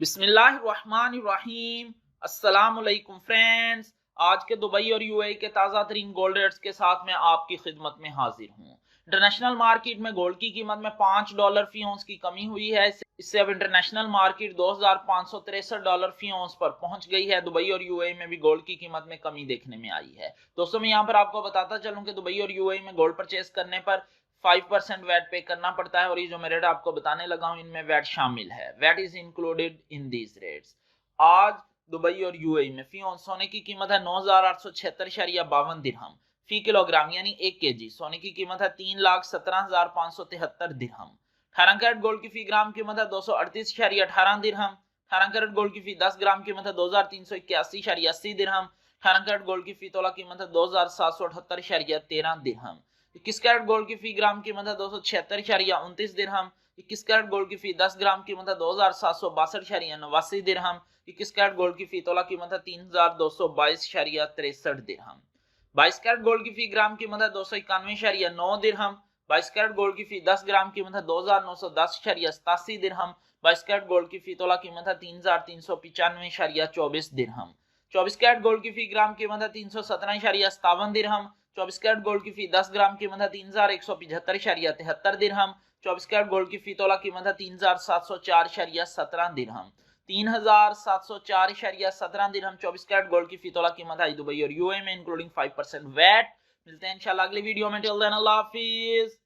बिस्मिल्लाहिर्रहमानिर्रहीम। अस्सलामुअलैकुम फ्रेंड्स, आज के दुबई और यूएई के ताज़ा तरीन गोल्ड रेट्स के साथ मैं आपकी खिदमत में हाजिर हूँ। इंटरनेशनल मार्केट में गोल्ड की कीमत में $5 फी औंस की कमी हुई है। इससे अब इंटरनेशनल मार्केट $2563 फी औंस पर पहुंच गई है। दुबई और यूएई में भी गोल्ड की कीमत में कमी देखने में आई है। दोस्तों, मैं यहाँ पर आपको बताता चलूँ कि दुबई और यूएई में गोल्ड परचेज करने पर 5% वैट पे करना पड़ता है और ये जो मैं रेट आपको बताने लगा हूं इनमें वैट शामिल है। VAT is included in these rates. आज दुबई और यूएई में फी औंस सोने की कीमत है 9,876.52 दिरहम फी किलोग्राम, यानी 1 kg सोने की कीमत है 3,17,573 दिरहम। 18 कैरेट गोल्ड की फी ग्राम कीमत है 238.18 दिरहम। 18 कैरेट गोल्ड की फी 10 ग्राम कीमत है 2,381.80 दिरहम। 18 कैरेट गोल्ड की फी तोला कीमत है 2,778.13 दिरहम। 21 कैरेट गोल्ड की फी ग्राम कीमत है 276.29 दिरहम। 21 कैरेट गोल्ड की फी 10 ग्राम कीमत है 2,762.89 दिरहम। 21 कैरेट गोल्ड की फी तोला कीमत है 3,222.63 दिरहम। 22 कैरेट गोल्ड की फी ग्राम कीमत है 291.9 दिरहम। 22 कैरेट गोल्ड की फी 10 ग्राम कीमत है 2,910.87 दिरहम। 22 कैरेट गोल्ड की फी तोला कीमत है 3,395.24 दिरहम। 24 कैरेट गोल्ड की फी ग्राम कीमत है 317.57 दिरहम। 24 कैरेट गोल्ड की फी 10 ग्राम कीमत है 3,175.73 दिरहम। 24 कैरेट गोल्ड की फी तोला कीमत है 3,704.17 दिरहम। 3,704.17 दिरहम 24 कैरेट गोल्ड की फी तोला कीमत है दुबई और यूएई में इंक्लूडिंग 5% वैट। मिलते हैं इंशाल्लाह अगली वीडियो में। टिल देन अल्लाह हाफिज।